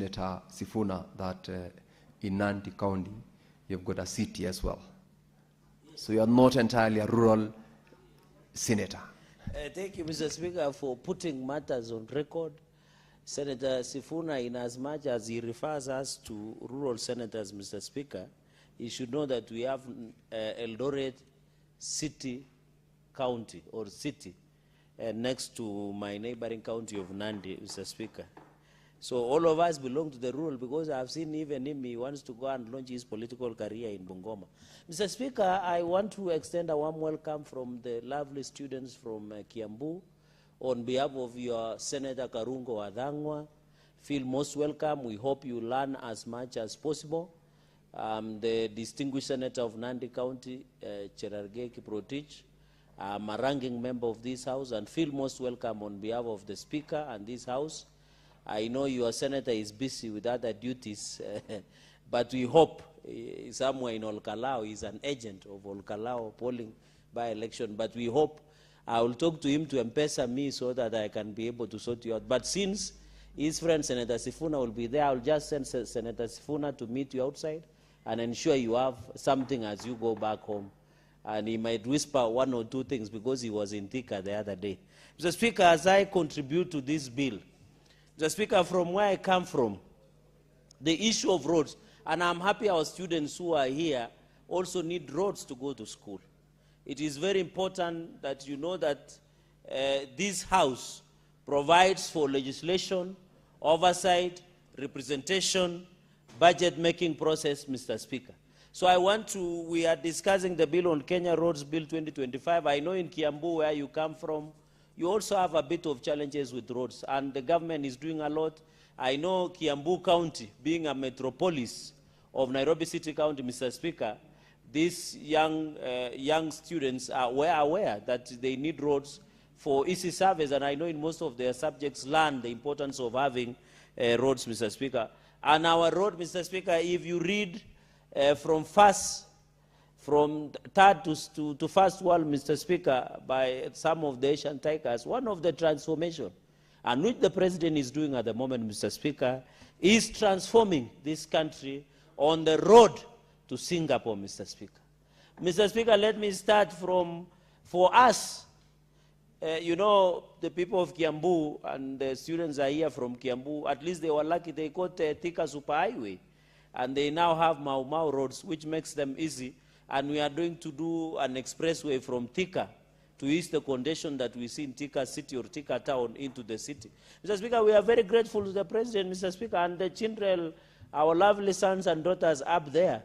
Senator Sifuna that in Nandi County, you've got a city as well. So you are not entirely a rural senator. Thank you, Mr. Speaker, for putting matters on record. Senator Sifuna, in as much as he refers us to rural senators, Mr. Speaker, he should know that we have Eldoret City County, or city, next to my neighboring county of Nandi, Mr. Speaker. So all of us belong to the rural, because I've seen even him, he wants to go and launch his political career in Bungoma. Mr. Speaker, I want to extend a warm welcome from the lovely students from Kiambu. On behalf of your Senator Karungo Adangwa, feel most welcome. We hope you learn as much as possible. The distinguished Senator of Nandi County, Cherargei'S, I'm a ranking member of this House, and feel most welcome on behalf of the Speaker and this House. I know your Senator is busy with other duties, but we hope somewhere in Olkalao, he's an agent of Olkalao polling by-election, but we hope I will talk to him to M-Pesa me so that I can be able to sort you out. But since his friend Senator Sifuna will be there, I'll just send Senator Sifuna to meet you outside and ensure you have something as you go back home. And he might whisper one or two things because he was in Thika the other day. Mr. Speaker, as I contribute to this bill, Mr. Speaker, from where I come from, the issue of roads, and I'm happy our students who are here also need roads to go to school. It is very important that you know that this House provides for legislation, oversight, representation, budget-making process, Mr. Speaker. So we are discussing the bill on Kenya Roads Bill 2025. I know in Kiambu, where you come from, you also have a bit of challenges with roads, and the government is doing a lot. I know Kiambu County, being a metropolis of Nairobi City County, Mr. Speaker, these young students are aware that they need roads for easy service, and I know in most of their subjects learn the importance of having roads, Mr. Speaker. And our road, Mr. Speaker, if you read from third to first world, Mr. Speaker, by some of the Asian tigers, one of the transformation, and which the president is doing at the moment, Mr. Speaker, is transforming this country on the road to Singapore, Mr. Speaker. Mr. Speaker, let me start from, for us, you know, the people of Kiambu and the students are here from Kiambu, at least they were lucky they got Thika Superhighway, and they now have Mau Mau roads, which makes them easy, and we are going to do an expressway from Thika to ease the condition that we see in Thika City or Thika Town into the city. Mr. Speaker, we are very grateful to the President, Mr. Speaker, and the children, our lovely sons and daughters up there,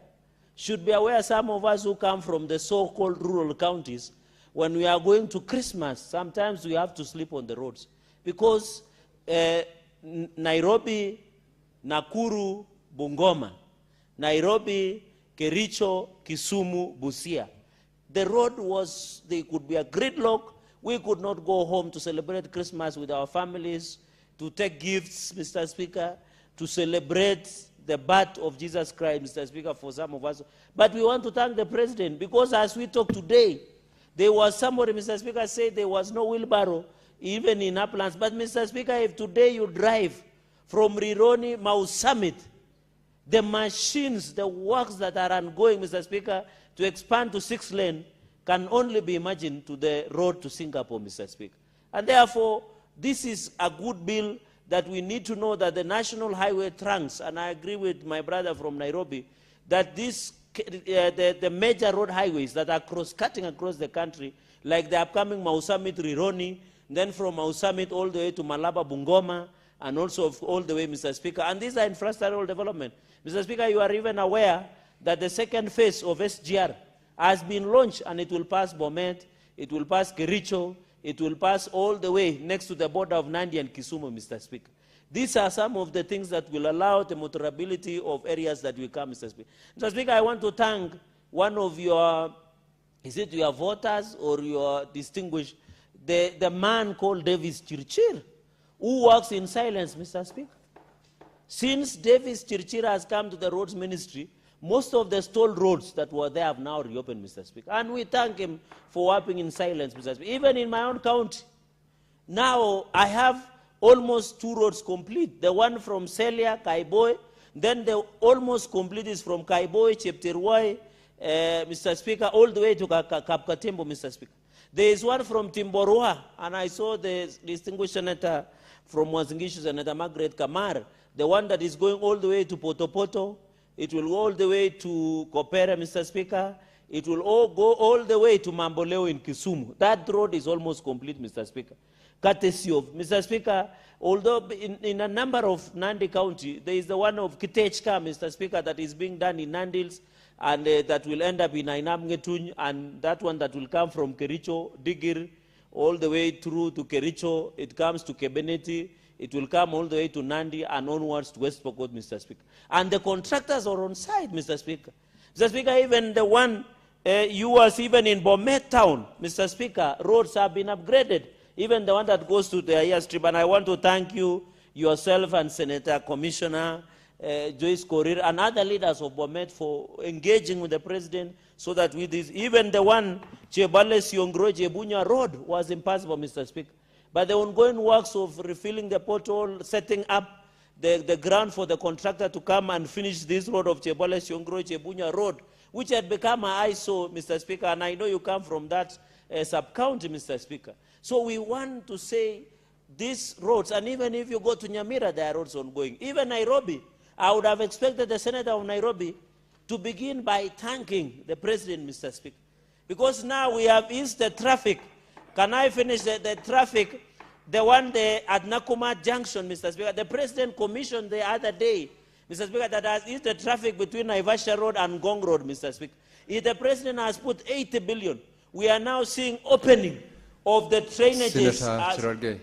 should be aware, some of us who come from the so-called rural counties, when we are going to Christmas, sometimes we have to sleep on the roads. Because Nairobi, Nakuru, Bungoma, Nairobi, Kericho, Kisumu, Busia, the road was, there could be a gridlock. We could not go home to celebrate Christmas with our families, to take gifts, Mr. Speaker, to celebrate the birth of Jesus Christ, Mr. Speaker, for some of us. But we want to thank the President, because as we talk today, there was somebody, Mr. Speaker, said there was no wheelbarrow, even in Uplands. But, Mr. Speaker, if today you drive from Rironi, Mau Summit, the machines, the works that are ongoing, Mr. Speaker, to expand to 6-lane can only be imagined to the road to Singapore, Mr. Speaker. And therefore, this is a good bill that we need to know that the national highway trunks, and I agree with my brother from Nairobi, that this, the major road highways that are cutting across the country, like the upcoming Mau Summit, Rironi, then from Mau Summit all the way to Malaba, Bungoma, and also all the way, Mr. Speaker. And these are infrastructural development. Mr. Speaker, you are even aware that the second phase of SGR has been launched, and it will pass Bomet, it will pass Kericho, it will pass all the way next to the border of Nandi and Kisumu, Mr. Speaker. These are some of the things that will allow the motorability of areas that will come, Mr. Speaker. Mr. Speaker, I want to thank one of your, is it your voters or your distinguished, the man called Davis Chirchir, who works in silence, Mr. Speaker. Since Davis Chirchir has come to the roads ministry, most of the stalled roads that were there have now reopened, Mr. Speaker. And we thank him for working in silence, Mr. Speaker. Even in my own county, now I have almost 2 roads complete. The one from Celia, Kaiboi, then the almost complete is from Kaiboi, Chepterwai, Mr. Speaker, all the way to Kapkatembo, Mr. Speaker. There is one from Timborwa, and I saw the distinguished senator from Mwazingishu, Senator Margaret Kamar, the one that is going all the way to Potopoto. It will go all the way to Kopere, Mr. Speaker. It will all go all the way to Mamboleo in Kisumu. That road is almost complete, Mr. Speaker. Courtesy of, Mr. Speaker, although in a number of Nandi County, there is the one of Kitechka, Mr. Speaker, that is being done in Nandils, and that will end up in Ainamgetuny, and that one that will come from Kericho, Digir, all the way through to Kericho, it comes to Kebeneti, it will come all the way to Nandi and onwards to West Pokot, Mr. Speaker. And the contractors are on site, Mr. Speaker. Mr. Speaker, even the one you was even in Bomet town, Mr. Speaker, roads have been upgraded. Even the one that goes to the airstrip. And I want to thank you, yourself and Senator Commissioner Joyce Korir and other leaders of Bomet for engaging with the President so that with this, even the one, Chebale Siongro Jebunya Road was impassable, Mr. Speaker. But the ongoing works of refilling the pothole, setting up the ground for the contractor to come and finish this road of Chebale Siongro Jebunya Road, which had become an eyesore, Mr. Speaker, and I know you come from that sub-county, Mr. Speaker. So we want to say these roads, and even if you go to Nyamira, there are roads ongoing. Even Nairobi, I would have expected the Senator of Nairobi to begin by thanking the President, Mr. Speaker. Because now we have eased the traffic. Can I finish the traffic? The one at Nakuma Junction, Mr. Speaker, the President commissioned the other day, Mr. Speaker, that has eased the traffic between Naivasha Road and Gong Road, Mr. Speaker. If the President has put 80 billion, we are now seeing opening of the drainages. Senator Cherargei'S,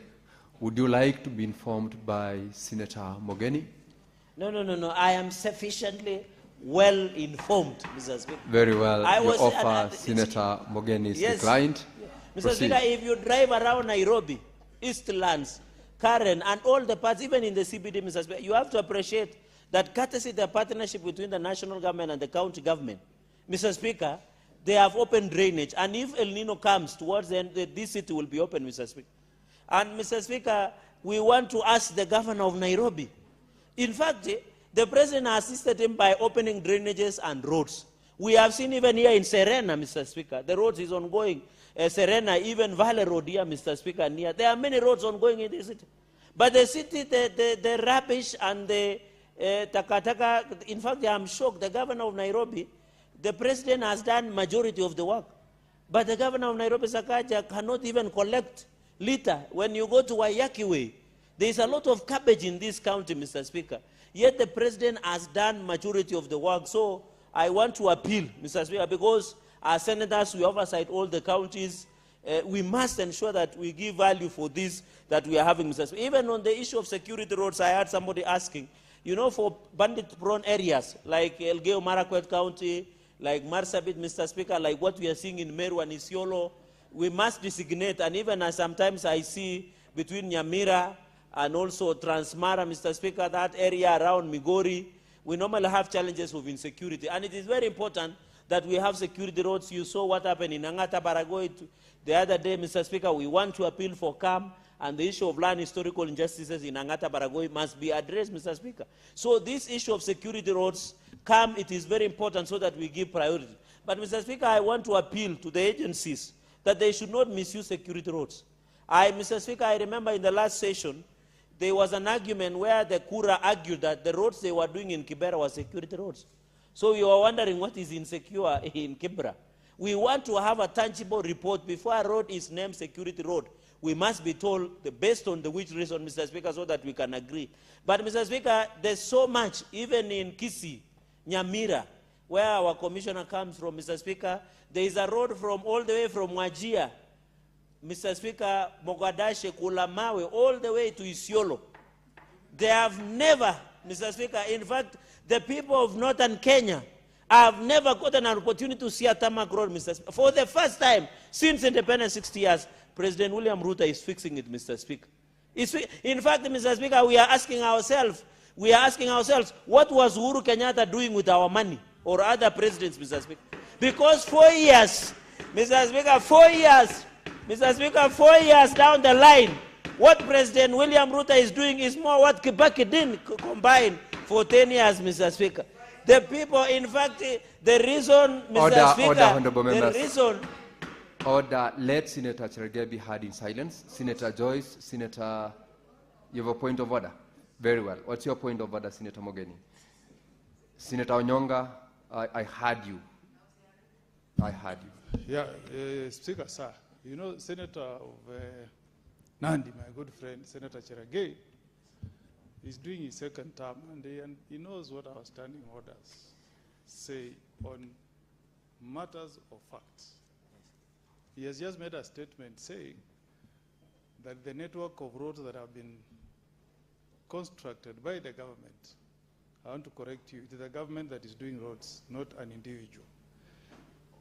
would you like to be informed by Senator Mogeni? No. I am sufficiently well informed, Mr. Speaker. Very well. Your offer, Senator Mogeni, is declined. Mr. Speaker, if you drive around Nairobi, Eastlands, Karen, and all the parts, even in the CBD, Mr. Speaker, you have to appreciate that courtesy the partnership between the national government and the county government, Mr. Speaker, they have open drainage, and if El Nino comes towards the end, this city will be open, Mr. Speaker. And Mr. Speaker, we want to ask the governor of Nairobi. In fact, the President assisted him by opening drainages and roads. We have seen even here in Serena, Mr. Speaker, the roads is ongoing. Serena, even Valley Road here, Mr. Speaker, near. There are many roads ongoing in the city. But the city, the rubbish and the takataka, in fact, I'm shocked. The governor of Nairobi, the President has done majority of the work. But the governor of Nairobi, Sakaja, cannot even collect litter. When you go to Waiyaki Way, there is a lot of cabbage in this county, Mr. Speaker. Yet the President has done majority of the work. So I want to appeal, Mr. Speaker, because as senators, we oversight all the counties. We must ensure that we give value for this that we are having, Mr. Speaker. Even on the issue of security roads, I had somebody asking, you know, for bandit-prone areas like Elgeyo Marakwet County, like Marsabit, Mr. Speaker, like what we are seeing in Meru and Isiolo, we must designate, and even as sometimes I see between Nyamira and also Transmara, Mr. Speaker, that area around Migori, we normally have challenges of insecurity. And it is very important that we have security roads. You saw what happened in Angata Baragoi the other day, Mr. Speaker. We want to appeal for calm, and the issue of land historical injustices in Angata Baragoi must be addressed, Mr. Speaker. So this issue of security roads, it is very important so that we give priority. But, Mr. Speaker, I want to appeal to the agencies that they should not misuse security roads. Mr. Speaker, I remember in the last session, there was an argument where the Kura argued that the roads they were doing in Kibera were security roads. So you are wondering what is insecure in Kibera. We want to have a tangible report before a road is named security road. We must be told based on which reason, Mr. Speaker, so that we can agree. But, Mr. Speaker, there's so much, even in Kisii, Nyamira, where our commissioner comes from, Mr. Speaker, there is a road from all the way from Wajir, Mr. Speaker, Mogadashe, Kulamawe, all the way to Isiolo. They have never, Mr. Speaker, in fact, the people of northern Kenya have never gotten an opportunity to see a tarmac road, Mr. Speaker. For the first time since independence 60 years, President William Ruto is fixing it, Mr. Speaker. In fact, Mr. Speaker, we are asking ourselves, what was Uhuru Kenyatta doing with our money, or other presidents, Mr. Speaker? Because 4 years, Mr. Speaker, 4 years, Mr. Speaker, 4 years down the line, What President William Ruto is doing is more what Kibaki did combined for 10 years, Mr. Speaker. The people, in fact, the reason, Mr. Speaker, honorable members. the reason... Order, let Senator Cherargei be heard in silence. Senator Joyce, Senator, you have a point of order? Very well. What's your point of order, Senator Mogeni? Senator Onyonga, I heard you. I heard you. Yeah, Speaker, sir, you know, Senator of Nandi, my good friend, Senator Cherargei, is doing his second term, and he knows what our standing orders say on matters of facts. He has just made a statement saying that the network of roads that have been constructed by the government, I want to correct you, it is the government that is doing roads, not an individual.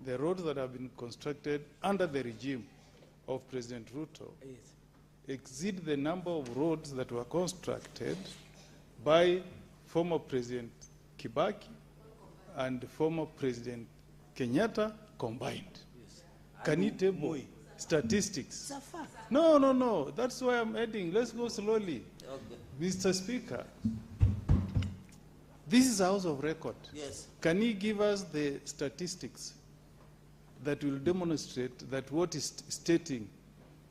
The roads that have been constructed under the regime of President Ruto exceed the number of roads that were constructed by former President Kibaki and former President Kenyatta combined. Can you table statistics? No. That's why I'm adding. Let's go slowly. Okay. Mr. Speaker, this is a house of record. Yes. Can you give us the statistics that will demonstrate that what is stating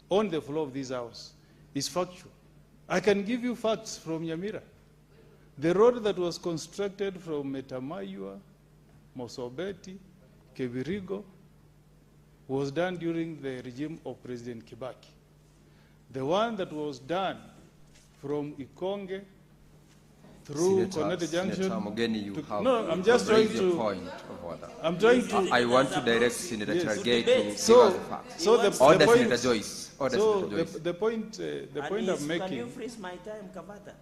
on the floor of this house is factual? I can give you facts from Nyamira. The road that was constructed from Metamayua, Mosobeti, Kebirigo, was done during the regime of President Kibaki. The one that was done from Ikonge through Connecticut Junction. Senator Mogeni, you have no, I'm just trying to. Point of order. I'm trying to. I want to direct Senator Cherargei to give us So the facts. the Order, point, Senator Joyce. Order, so Senator Joyce. the point I'm making. Can you freeze my time, Kavata?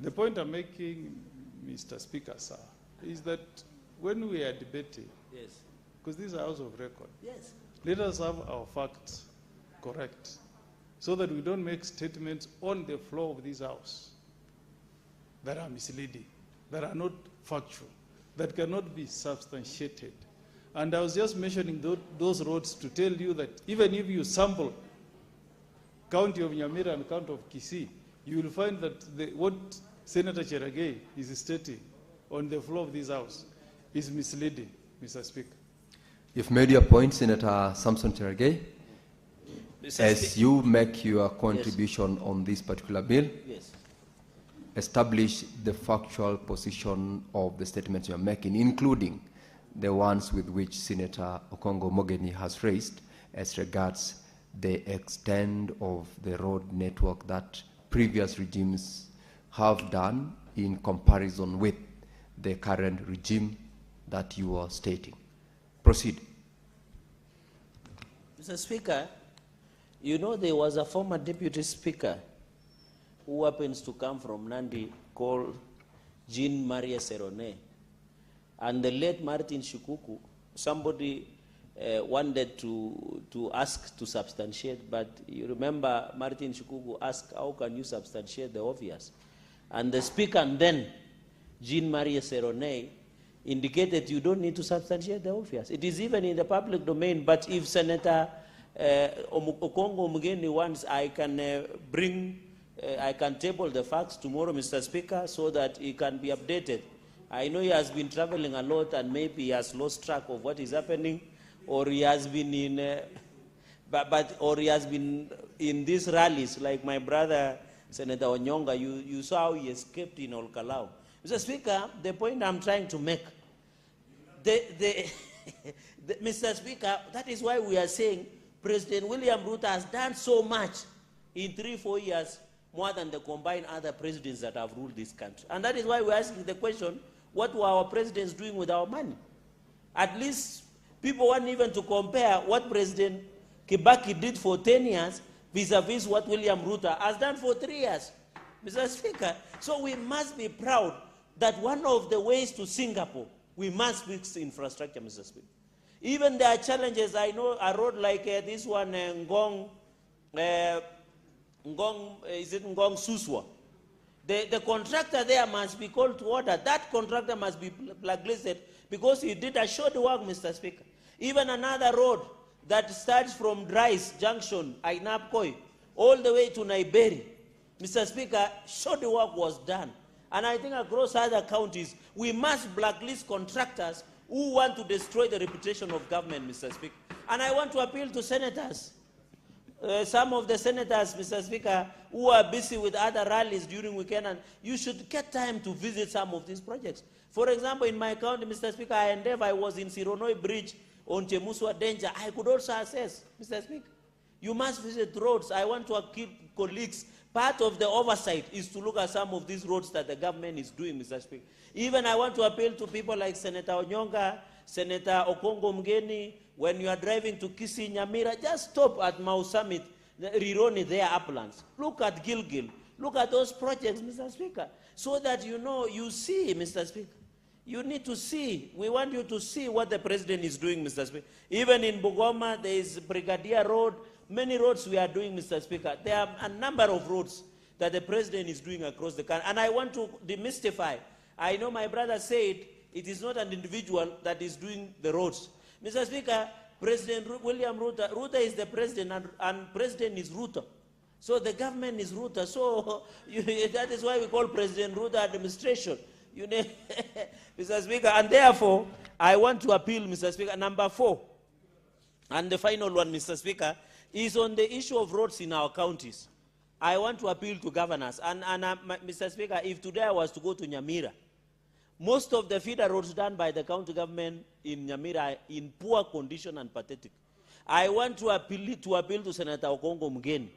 The point I'm making, Mr. Speaker, sir, is that when we are debating, yes, because this is a house of record, yes, let us have our facts correct, so that we don't make statements on the floor of this house that are misleading, that are not factual, that cannot be substantiated. And I was just mentioning those roads to tell you that even if you sample county of Nyamira and county of Kisii, you will find that what Senator Cherargei is stating on the floor of this house is misleading, Mr. Speaker. You've made your point, Senator Samson Cherargei. As you make your contribution on this particular bill, yes, establish the factual position of the statements you are making, including the ones with which Senator Okongo Mogeni has raised as regards the extent of the road network that previous regimes have done in comparison with the current regime that you are stating. Proceed. Mr. Speaker, you know there was a former deputy speaker who happens to come from Nandi called Jean Maria Serone. And the late Martin Shikuku, somebody wanted to ask to substantiate, but you remember Martin Shikuku asked, how can you substantiate the obvious? And the speaker then, Jean Maria Serone, indicated you don't need to substantiate the obvious. It is even in the public domain, but if Senator Okongo Mugeni wants, I can I can table the facts tomorrow, Mr. Speaker, so that he can be updated. I know he has been traveling a lot and maybe he has lost track of what is happening, or he has been in, or he has been in these rallies, like my brother, Senator Onyonga, you saw how he escaped in Olkalau. Mr. Speaker, the point I'm trying to make, Mr. Speaker, that is why we are saying President William Ruto has done so much in 3-4 years, more than the combined other presidents that have ruled this country. And that is why we're asking the question, what were our presidents doing with our money? At least people want even to compare what President Kibaki did for 10 years vis-a-vis what William Ruto has done for 3 years, Mr. Speaker. So we must be proud that one of the ways to Singapore, we must fix infrastructure, Mr. Speaker. Even there are challenges. I know a road like this one, Ngong Suswa. The contractor there must be called to order. That contractor must be blacklisted because he did a short work, Mr. Speaker. Even another road that starts from Dries Junction, Ainapkoi, all the way to Naiberi. Mr. Speaker, shoddy work was done. And I think across other counties, we must blacklist contractors who want to destroy the reputation of government, Mr. Speaker. And I want to appeal to senators. Some of the senators, Mr. Speaker, who are busy with other rallies during weekend, and you should get time to visit some of these projects. For example, in my county, Mr. Speaker, I was in Sironoi Bridge on Chemuswa Danger. I could also assess, Mr. Speaker. You must visit roads. I want to appeal colleagues. Part of the oversight is to look at some of these roads that the government is doing, Mr. Speaker. Even I want to appeal to people like Senator Onyonga, Senator Okongo Mgeni. When you are driving to Kisii, Nyamira, just stop at Mau Summit, Rironi, their uplands. Look at Gilgil. Look at those projects, Mr. Speaker, so that you know, you see, Mr. Speaker. You need to see. We want you to see what the president is doing, Mr. Speaker. Even in Bugoma, there is Brigadier Road. Many roads we are doing, Mr. Speaker. There are a number of roads that the president is doing across the country. And I want to demystify. I know my brother said it is not an individual that is doing the roads. Mr. Speaker, President William Ruto is the president, and president is Ruto. So the government is Ruto. So that is why we call President Ruto administration. You know, Mr. Speaker, and therefore, I want to appeal, Mr. Speaker, number 4, and the final one, Mr. Speaker, is on the issue of roads in our counties. I want to appeal to governors. And Mr. Speaker, if today I was to go to Nyamira, most of the feeder roads done by the county government in Nyamira are in poor condition and pathetic. I want to appeal to Senator Okongo Mgeni.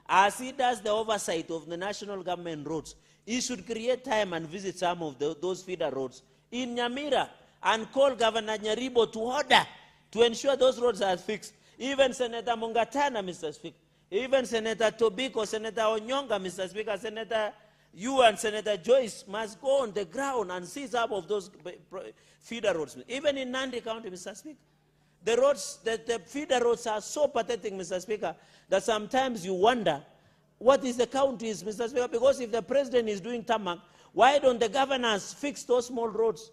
As he does the oversight of the national government roads, he should create time and visit some of those feeder roads in Nyamira and call Governor Nyaribo to order to ensure those roads are fixed. Even Senator Mungatana, Mr. Speaker, even Senator Tobiko, Senator Onyonga, Mr. Speaker, Senator you and Senator Joyce must go on the ground and see some of those feeder roads. Even in Nandi County, Mr. Speaker, the roads, the feeder roads are so pathetic, Mr. Speaker, that sometimes you wonder what is the counties, Mr. Speaker, because if the president is doing tarmac, why don't the governors fix those small roads?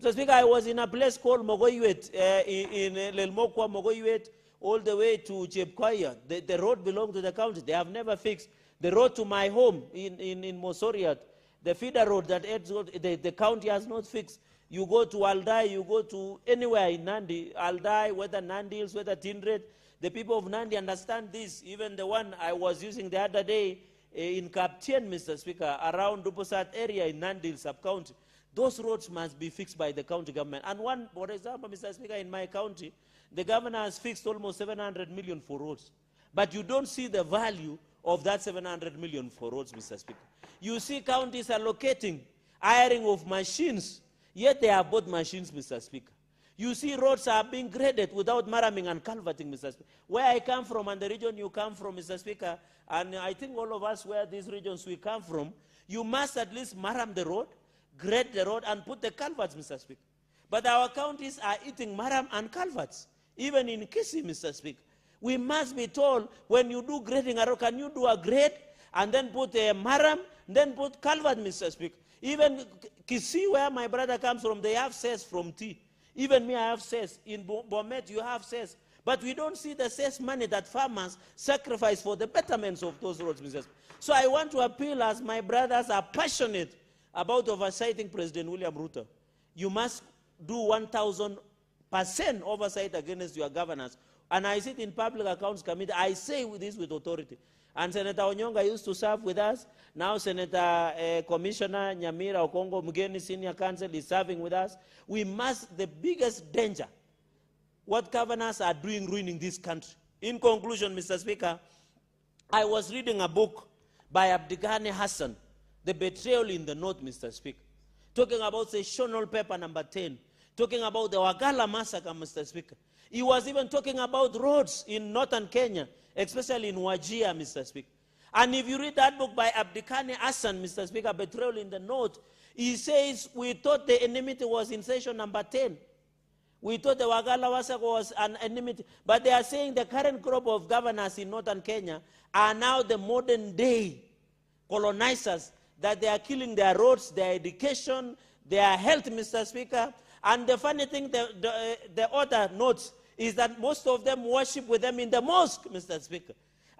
Mr. Speaker, I was in a place called Mogoyuet, in Lelmokwa, Mogoyuet, all the way to Chepkwaya. The road belongs to the county. They have never fixed. The road to my home in Mosoriat, the feeder road that the county has not fixed. You go to Aldai, you go to anywhere in Nandi, Aldai, whether Nandi Hills, whether Tindred, the people of Nandi understand this. Even the one I was using the other day in Kaptien, Mr. Speaker, around Duposat area in Nandi Hills sub-county. Those roads must be fixed by the county government. And one, for example, Mr. Speaker, in my county, the governor has fixed almost 700 million for roads. But you don't see the value of that 700 million for roads, Mr. Speaker. You see counties allocating hiring of machines, yet they have bought machines, Mr. Speaker. You see roads are being graded without maraming and culverting, Mr. Speaker. Where I come from and the region you come from, Mr. Speaker, and I think all of us where these regions we come from, you must at least maram the road, grade the road, and put the culverts, Mr. Speaker. But our counties are eating maram and culverts, even in Kisii, Mr. Speaker. We must be told, when you do grading, can you do a grade and then put a maram, then put culvert, Mr. Speaker? Even Kisii, where my brother comes from, they have cess from tea. Even me, I have cess. In Bomet, you have cess. But we don't see the cess money that farmers sacrifice for the betterments of those roads, Mr. Speaker. So I want to appeal, as my brothers are passionate about oversighting President William Ruto. You must do 1,000% oversight against your governors. And I sit in Public Accounts Committee. I say this with authority. And Senator Onyonga used to serve with us. Now Senator Commissioner Nyamira Okongo Mgeni, Senior Counsel, is serving with us. We must, the biggest danger, what governors are doing, ruining this country. In conclusion, Mr. Speaker, I was reading a book by Abdigani Hassan, The Betrayal in the North, Mr. Speaker, talking about sessional paper number 10, talking about the Wagala massacre, Mr. Speaker. He was even talking about roads in northern Kenya, especially in Wajir, Mr. Speaker. And if you read that book by Abdikani Hassan, Mr. Speaker, Betrayal in the North, he says, we thought the enmity was in session number 10. We thought the Wagala massacre was an enmity. But they are saying the current crop of governors in northern Kenya are now the modern day colonizers, that they are killing their roads, their education, their health, Mr. Speaker. And the funny thing, the author notes, is that most of them worship with them in the mosque, Mr. Speaker.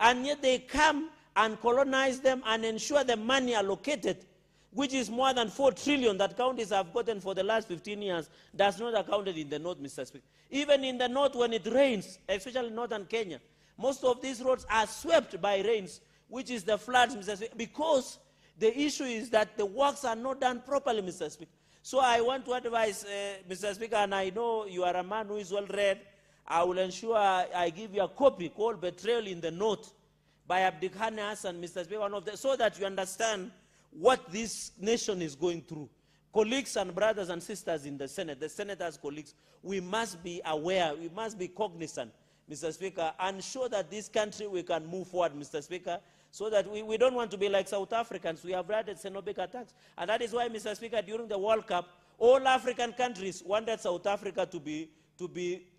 And yet they come and colonize them and ensure the money allocated, which is more than 4 trillion that counties have gotten for the last 15 years, does not accounted in the north, Mr. Speaker. Even in the north, when it rains, especially northern Kenya, most of these roads are swept by rains, which is the floods, Mr. Speaker, because the issue is that the works are not done properly, Mr. Speaker. So I want to advise, Mr. Speaker, and I know you are a man who is well read, I will ensure I give you a copy called Betrayal in the North by Abdikhane Hassan, Mr. Speaker, one of the, so that you understand what this nation is going through. Colleagues and brothers and sisters in the Senate, the senators' colleagues, we must be aware, we must be cognizant, Mr. Speaker, and show that this country we can move forward, Mr. Speaker, so that we don't want to be like South Africans. We have had xenophobic attacks. And that is why, Mr. Speaker, during the World Cup, all African countries wanted South Africa to be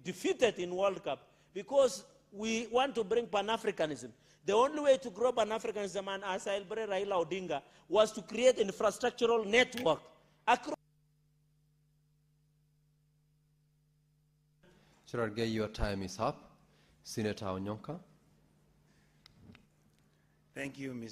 defeated in World Cup, because we want to bring Pan-Africanism. The only way to grow Pan-Africanism, and as I celebrate Raila Odinga, was to create an infrastructural network across. Cherargei, your time is up. Senator Onyonka. Thank you, Mr.